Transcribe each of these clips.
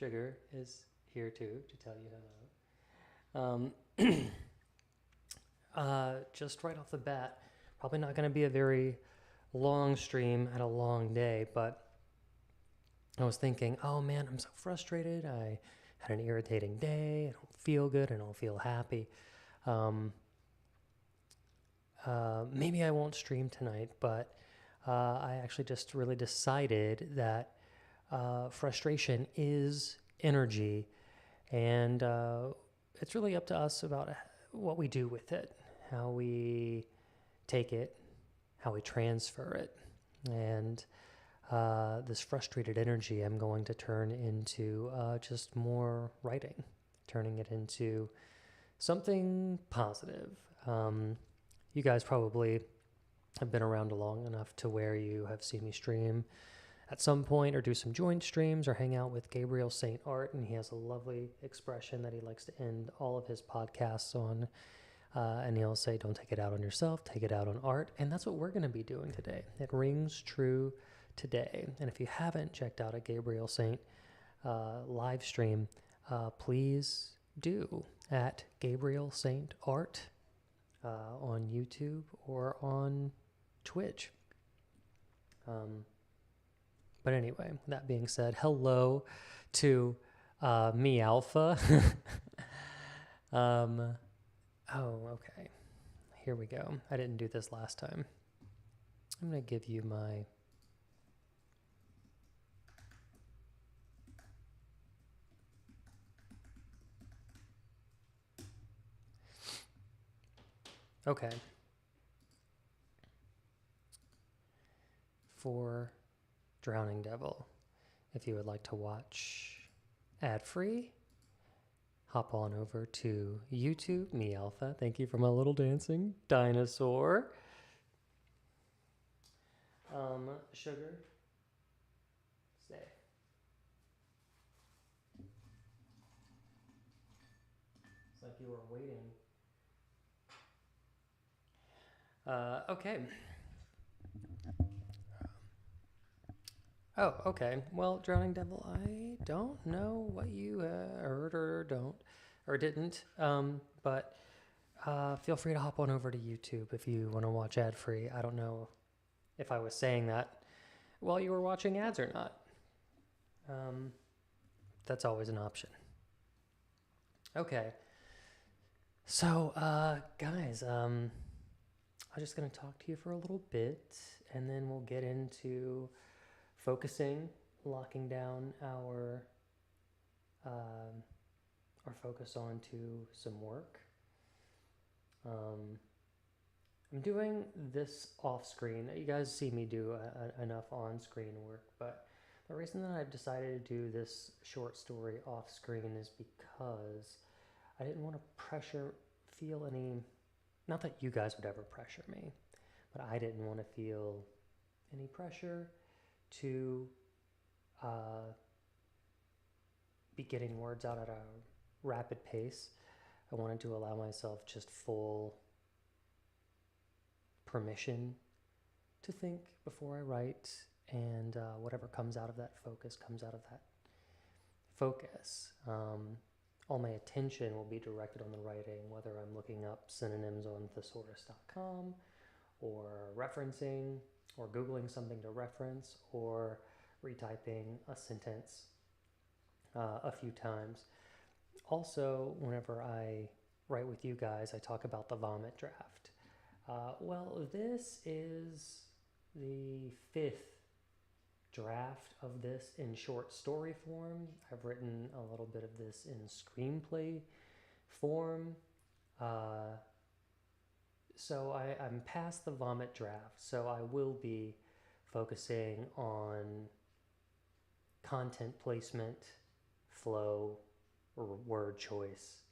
Sugar is here too to tell you hello. Just right off the bat, probably not going to be a very long stream at a long day, but I was thinking, oh man, I'm so frustrated. I had an irritating day. I don't feel good. I don't feel happy. Maybe I won't stream tonight, but I actually just really decided that frustration is energy, and it's really up to us about what we do with it, how we take it, how we transfer it. And this frustrated energy I'm going to turn into just more writing, turning it into something positive. You guys probably have been around long enough to where you have seen me stream at some point or do some joint streams or hang out with Gabriel St. Art, and he has a lovely expression that he likes to end all of his podcasts on. And he'll say, don't take it out on yourself, take it out on art. And that's what we're going to be doing today. It rings true today. And if you haven't checked out a Gabriel St. Live stream, please do at Gabriel St. Art on YouTube or on Twitch. But anyway, that being said, hello to me Alpha. Oh, okay. Here we go. I didn't do this last time. I'm going to give you my... Okay. For Drowning Devil, if you would like to watch ad-free, hop on over to YouTube, me Alpha. Thank you for my little dancing dinosaur. Sugar, stay. It's like you were waiting. Okay. Oh, okay. Well, Drowning Devil, I don't know what you heard or didn't, but feel free to hop on over to YouTube if you want to watch ad-free. I don't know if I was saying that while you were watching ads or not. That's always an option. Okay. So, guys, I'm just going to talk to you for a little bit, and then we'll get into focusing, locking down our focus onto some work. I'm doing this off screen. You guys see me do enough on screen work, but the reason that I've decided to do this short story off screen is because I didn't want to feel any, not that you guys would ever pressure me, but I didn't want to feel any pressure to be getting words out at a rapid pace. I wanted to allow myself just full permission to think before I write, and whatever comes out of that focus comes out of that focus. All my attention will be directed on the writing, whether I'm looking up synonyms on thesaurus.com or referencing or Googling something to reference or retyping a sentence a few times. Also, whenever I write with you guys, I talk about the vomit draft. Well, this is the 5th draft of this in short story form. I've written a little bit of this in screenplay form. So I'm past the vomit draft, so I will be focusing on content placement, flow, or word choice.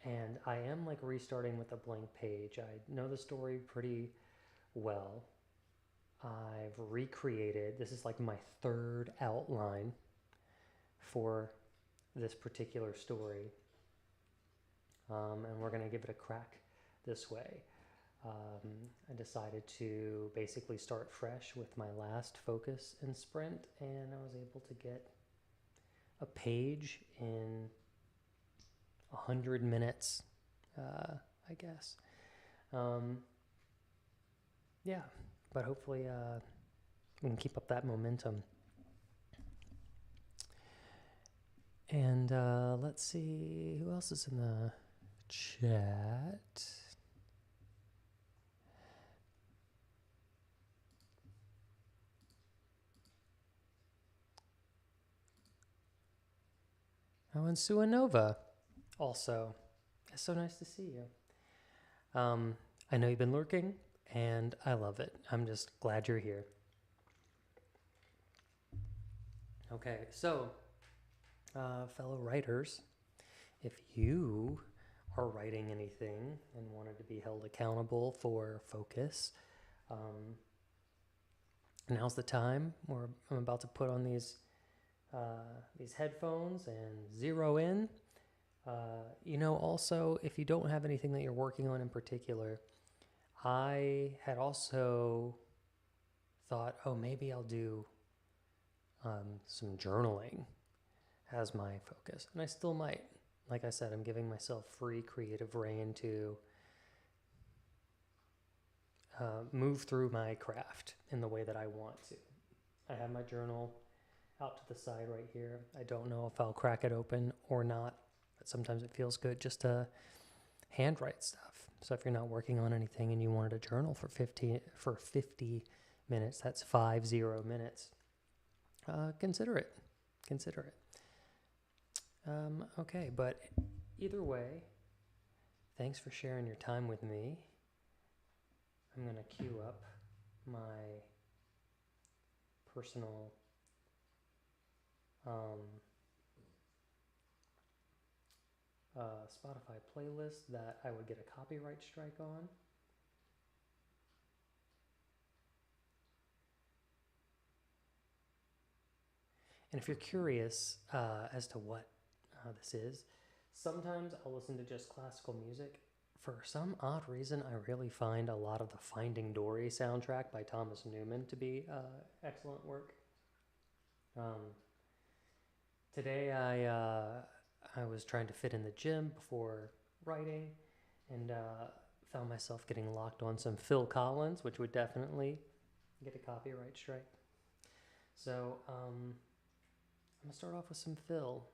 And I am like restarting with a blank page. I know the story pretty well. I've recreated, this is like my 3rd outline for this particular story. And we're going to give it a crack this way. I decided to basically start fresh with my last focus and sprint, and I was able to get a page in 100 minutes, I guess. Yeah, but hopefully we can keep up that momentum. And let's see, who else is in the chat? Oh, and Suanova also. It's so nice to see you. I know you've been lurking, and I love it. I'm just glad you're here. Okay, so fellow writers, if you are writing anything and wanted to be held accountable for focus, now's the time. I'm about to put on these headphones and zero in. Also, if you don't have anything that you're working on in particular, I had also thought, oh, maybe I'll do some journaling as my focus. And I still might. Like I said, I'm giving myself free creative rein to move through my craft in the way that I want to. I have my journal out to the side right here. I don't know if I'll crack it open or not, but sometimes it feels good just to handwrite stuff. So if you're not working on anything and you wanted to journal for 50 minutes, that's 50 minutes. Consider it. Okay, but either way, thanks for sharing your time with me. I'm going to queue up my personal Spotify playlist that I would get a copyright strike on. And if you're curious as to what this is, sometimes I'll listen to just classical music. For some odd reason, I really find a lot of the Finding Dory soundtrack by Thomas Newman to be excellent work. Today I was trying to fit in the gym before writing and found myself getting locked on some Phil Collins, which would definitely get a copyright strike. So I'm gonna start off with some Phil,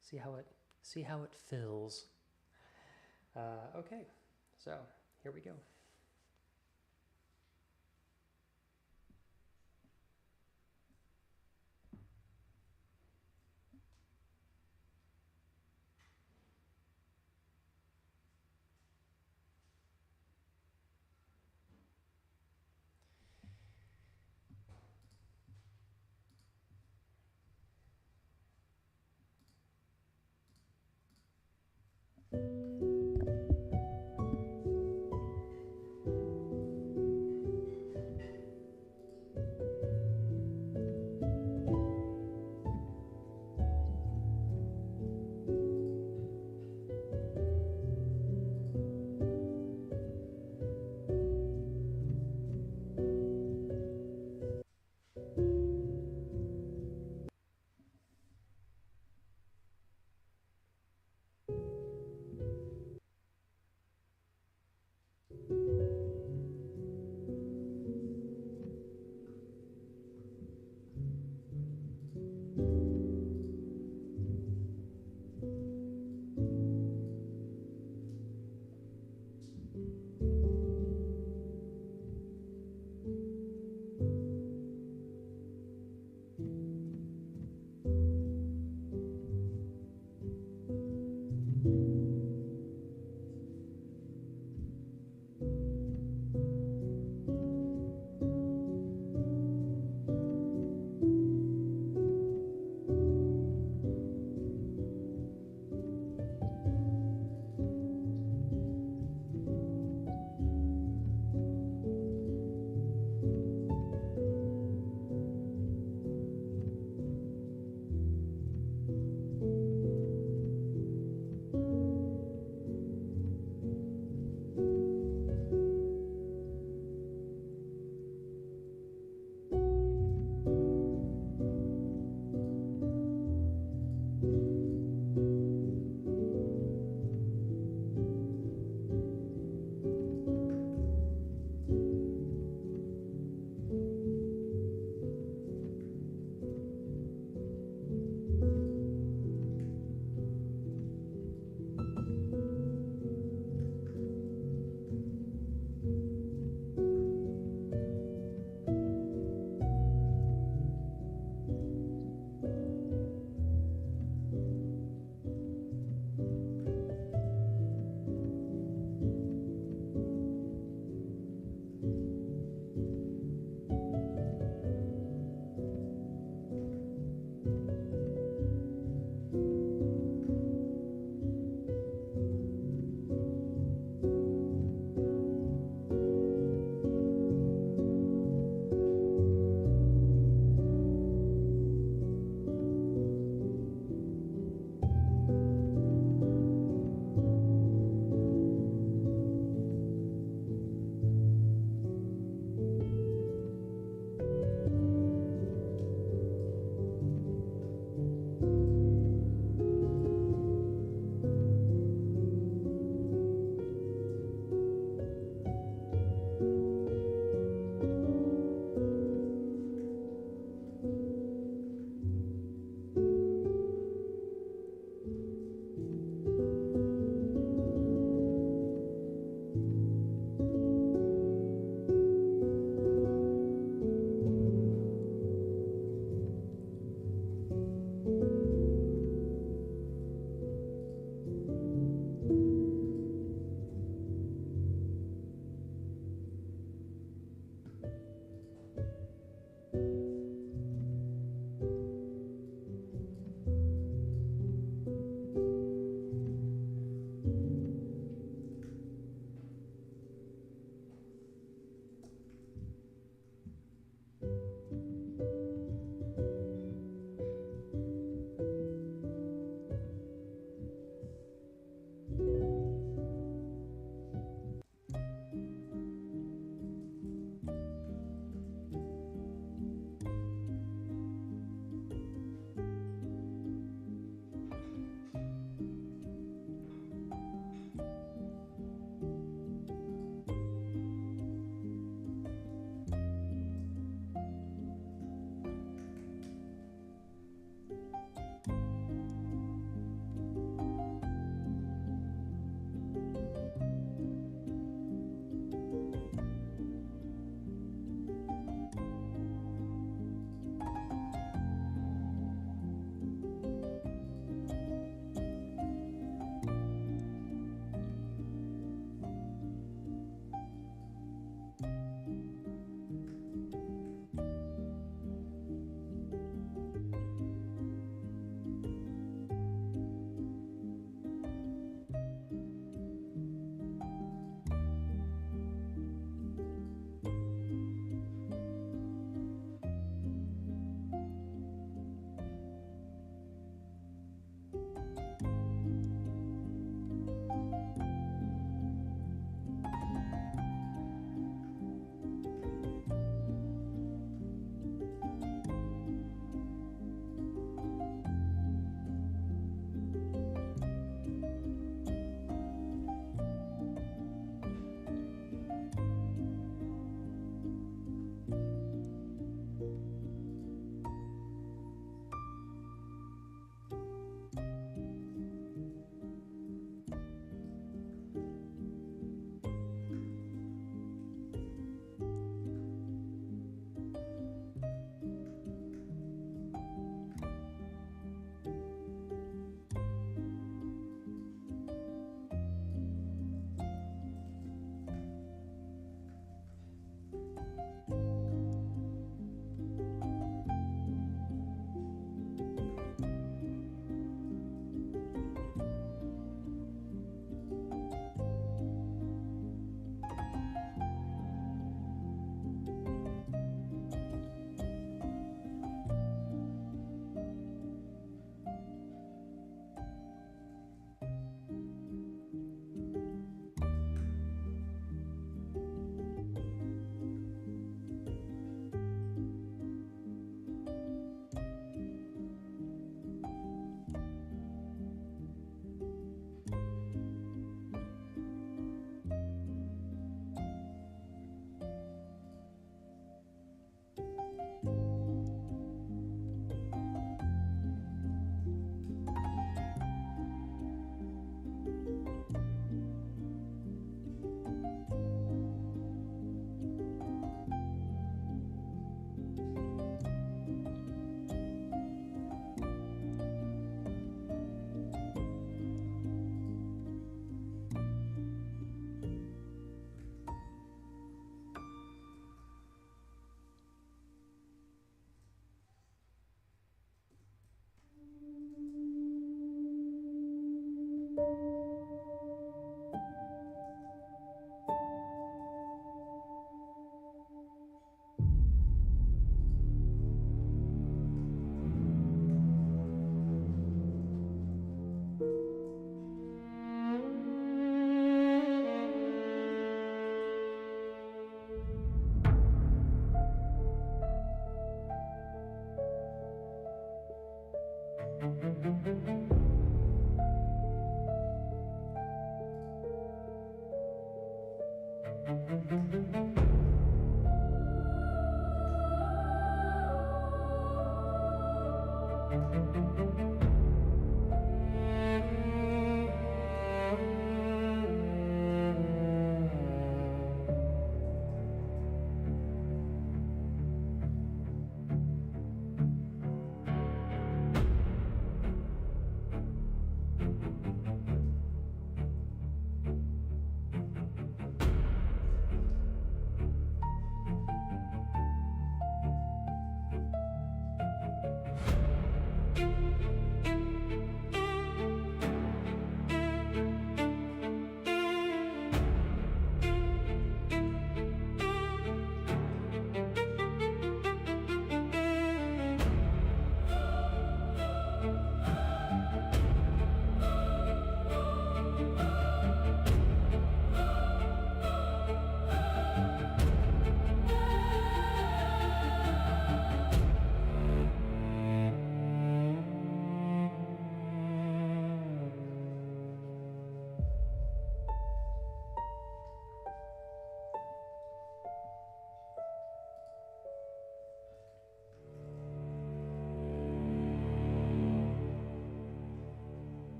see how it fills. Okay, so here we go.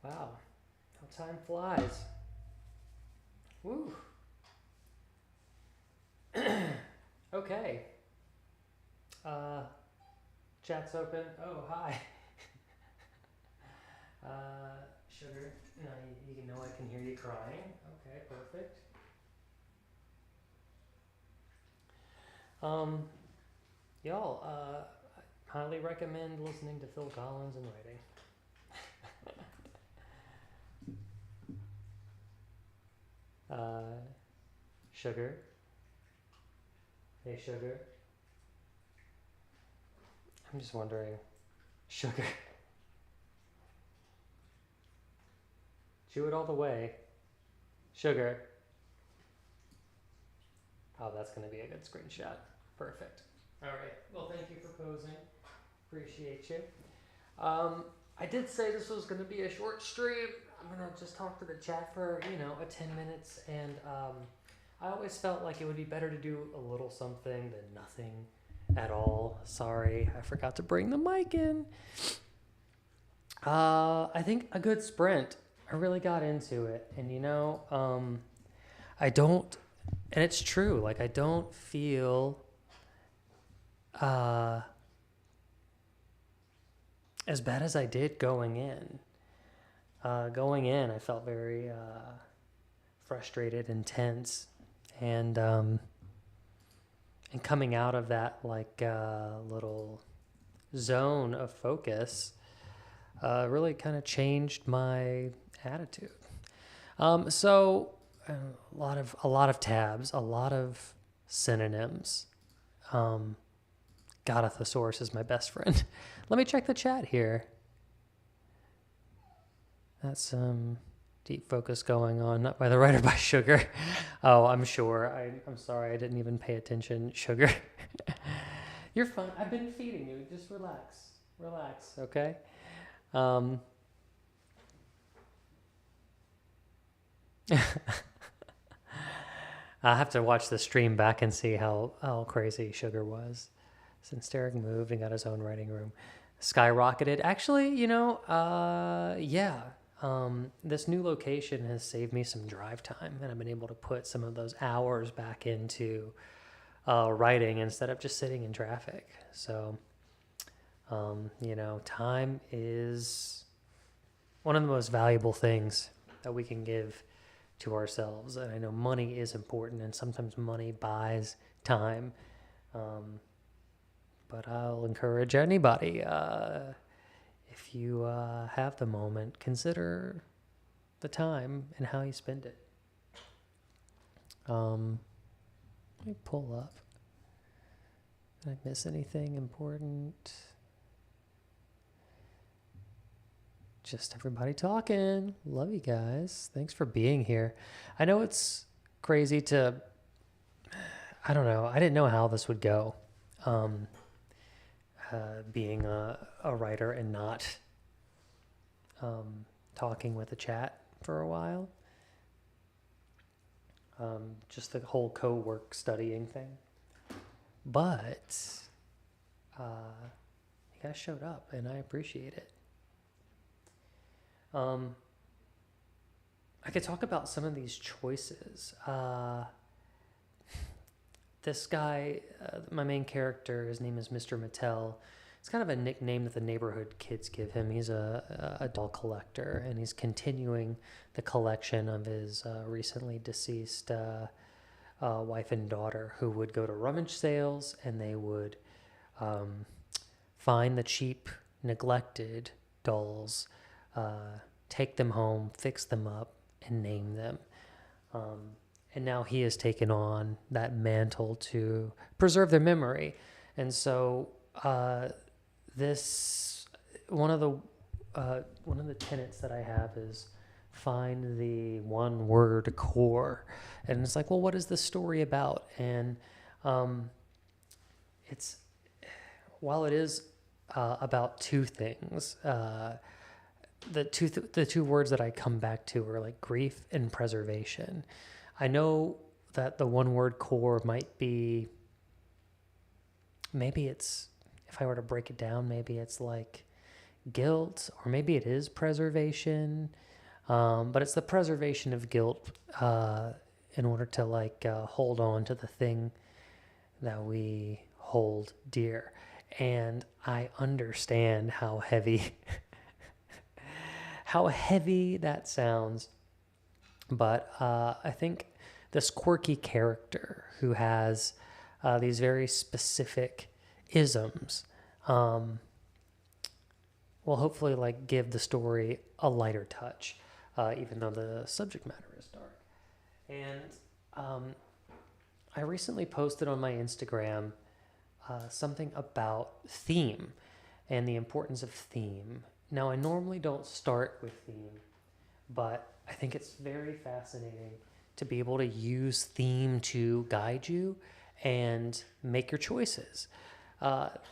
Wow, how time flies. Woo. Okay. Uh, chat's open. Oh, hi. Sugar. No, you know I can hear you crying. Okay, perfect. Um, y'all, I highly recommend listening to Phil Collins and writing. Sugar. Hey, Sugar. I'm just wondering. Sugar. Chew it all the way. Sugar. Oh, that's going to be a good screenshot. Perfect. All right. Well, thank you for posing. Appreciate you. I did say this was going to be a short stream. I'm going to just talk to the chat for, 10 minutes. And I always felt like it would be better to do a little something than nothing at all. Sorry, I forgot to bring the mic in. I think a good sprint. I really got into it. And, I don't, and it's true, like I don't feel as bad as I did going in. I felt very frustrated and tense, and coming out of that little zone of focus really kind of changed my attitude. So a lot of tabs, a lot of synonyms. God, a thesaurus is my best friend. Let me check the chat here. That's some deep focus going on, not by the writer, by Sugar. Oh, I'm sure. I'm sorry, I didn't even pay attention, Sugar. You're fine. I've been feeding you. Just relax. Relax, okay? I'll have to watch the stream back and see how crazy Sugar was since Derek moved and got his own writing room. Skyrocketed. Actually, yeah. This new location has saved me some drive time, and I've been able to put some of those hours back into writing instead of just sitting in traffic. So, time is one of the most valuable things that we can give to ourselves. And I know money is important, and sometimes money buys time. But I'll encourage anybody, if you have the moment, consider the time and how you spend it. Let me pull up. Did I miss anything important? Just everybody talking. Love you guys. Thanks for being here. I know it's crazy I don't know. I didn't know how this would go. Being a writer and not talking with the chat for a while. Just the whole co-work studying thing. But you guys showed up, and I appreciate it. I could talk about some of these choices. This guy, my main character, his name is Mr. Mattel. It's kind of a nickname that the neighborhood kids give him. He's a doll collector, and he's continuing the collection of his recently deceased wife and daughter, who would go to rummage sales, and they would find the cheap, neglected dolls, take them home, fix them up, and name them. And now he has taken on that mantle to preserve their memory. And so one of the tenets that I have is find the one word core. And it's like, well, what is the story about? And while it is about two things, the two words that I come back to are like grief and preservation. I know that the one word core might be, maybe it's, if I were to break it down, maybe it's like guilt, or maybe it is preservation, but it's the preservation of guilt in order to hold on to the thing that we hold dear. And I understand how heavy how heavy that sounds, but I think this quirky character who has these very specific isms will hopefully give the story a lighter touch, even though the subject matter is dark. And I recently posted on my Instagram something about theme and the importance of theme. Now, I normally don't start with theme, but I think it's very fascinating to be able to use theme to guide you and make your choices.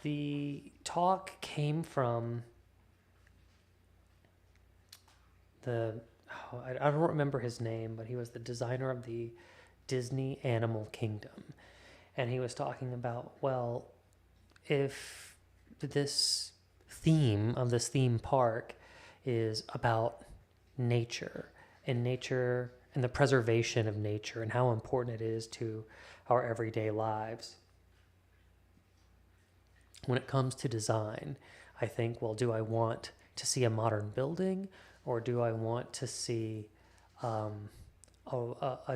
The talk came from I don't remember his name, but he was the designer of the Disney Animal Kingdom. And he was talking about, well, if this theme of this theme park is about nature and the preservation of nature and how important it is to our everyday lives. When it comes to design, I think, well, do I want to see a modern building, or do I want to see a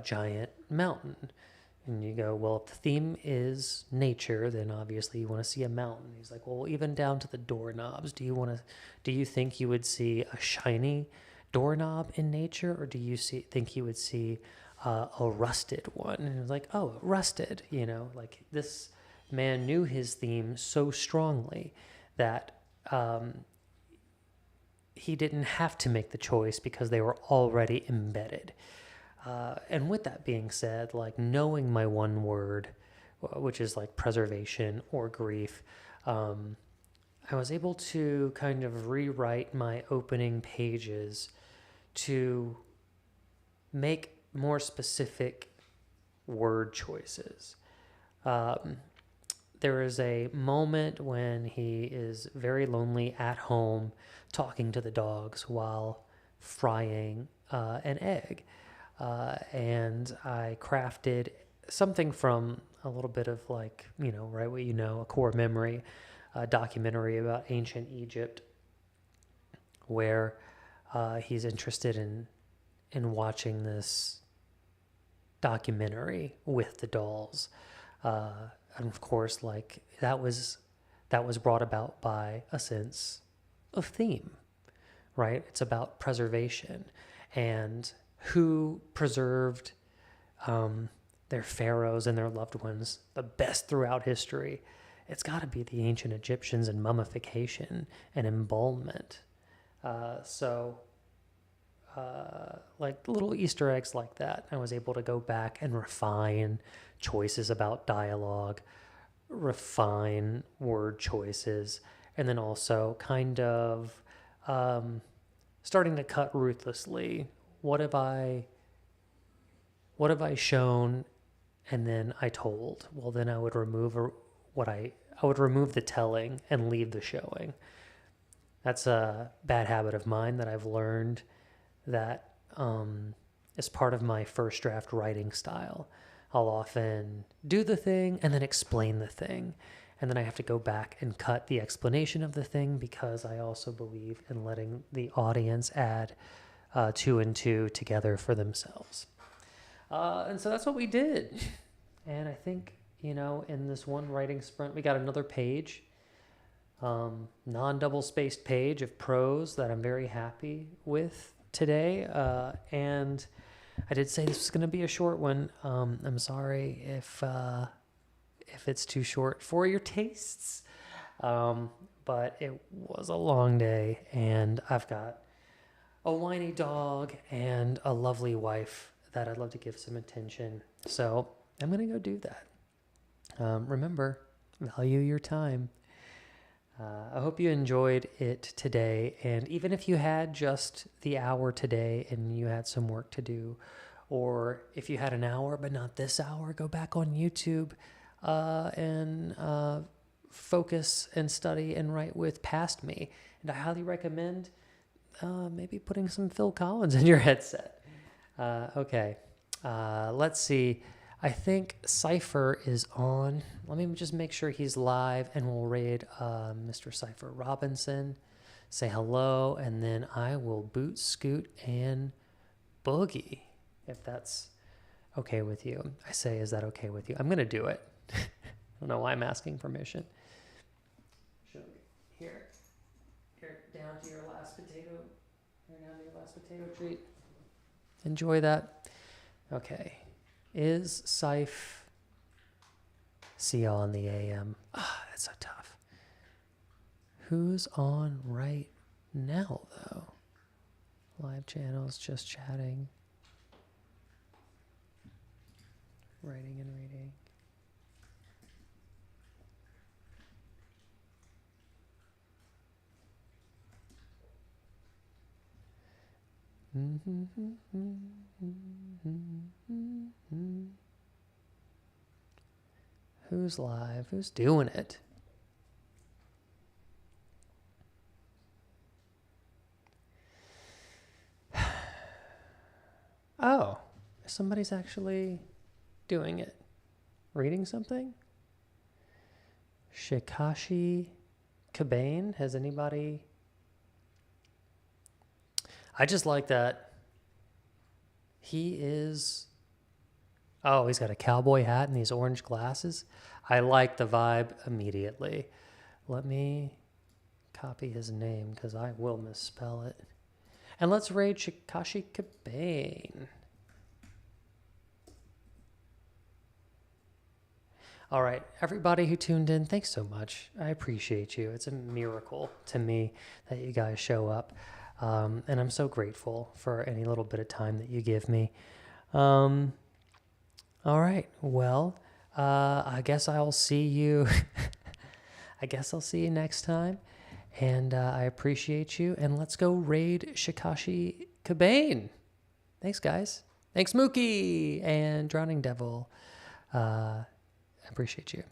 giant mountain? And you go, well, if the theme is nature, then obviously you want to see a mountain. He's like, well, even down to the doorknobs. Do you think you would see a shiny doorknob in nature, or do you think you would see a rusted one? And it was like, oh, rusted, this man knew his theme so strongly that he didn't have to make the choice because they were already embedded. And with that being said, knowing my one word, which is preservation or grief, I was able to kind of rewrite my opening pages to make more specific word choices. There is a moment when he is very lonely at home talking to the dogs while frying an egg. And I crafted something from a little bit of a core memory, a documentary about ancient Egypt, where he's interested in watching this documentary with the dolls. And of course, that was brought about by a sense of theme, right? It's about preservation and who preserved their pharaohs and their loved ones the best throughout history. It's got to be the ancient Egyptians and mummification and embalmment. Little Easter eggs like that, I was able to go back and refine choices about dialogue, refine word choices, and then also kind of starting to cut ruthlessly. What have I shown and then I told? Well, then I would remove I would remove the telling and leave the showing. That's a bad habit of mine that I've learned that is part of my first draft writing style. I'll often do the thing and then explain the thing. And then I have to go back and cut the explanation of the thing because I also believe in letting the audience add 2 and 2 together for themselves. And so that's what we did. And I think, in this one writing sprint, we got another page, non-double spaced page of prose that I'm very happy with today. And I did say this was going to be a short one. I'm sorry if it's too short for your tastes. But it was a long day, and I've got a whiny dog and a lovely wife that I'd love to give some attention. So I'm going to go do that. Remember, value your time. I hope you enjoyed it today. And even if you had just the hour today and you had some work to do, or if you had an hour but not this hour, go back on YouTube and focus and study and write with past me. And I highly recommend maybe putting some Phil Collins in your headset. Okay, let's see. I think Cypher is on. Let me just make sure he's live, and we'll raid Mr. Cypher Robinson. Say hello, and then I will boot, scoot, and boogie, if that's okay with you. I say, is that okay with you? I'm going to do it. I don't know why I'm asking permission. Here, down to your last potato. Here, down to your last potato treat. Enjoy that. Okay. Is Scythe... See y'all in the AM. That's so tough. Who's on right now, though? Live channels, just chatting. Writing and reading. Who's live? Who's doing it? Oh, somebody's actually doing it. Reading something? Shikashi Kabane? Has anybody... I just like that he is... Oh, he's got a cowboy hat and these orange glasses. I like the vibe immediately. Let me copy his name because I will misspell it. And let's raid Shikashi Kabane. All right, everybody who tuned in, thanks so much. I appreciate you. It's a miracle to me that you guys show up. And I'm so grateful for any little bit of time that you give me. All right, well, I guess I'll see you. I guess I'll see you next time. And I appreciate you. And let's go raid Shikashi Kabane. Thanks, guys. Thanks, Mookie and Drowning Devil. I appreciate you.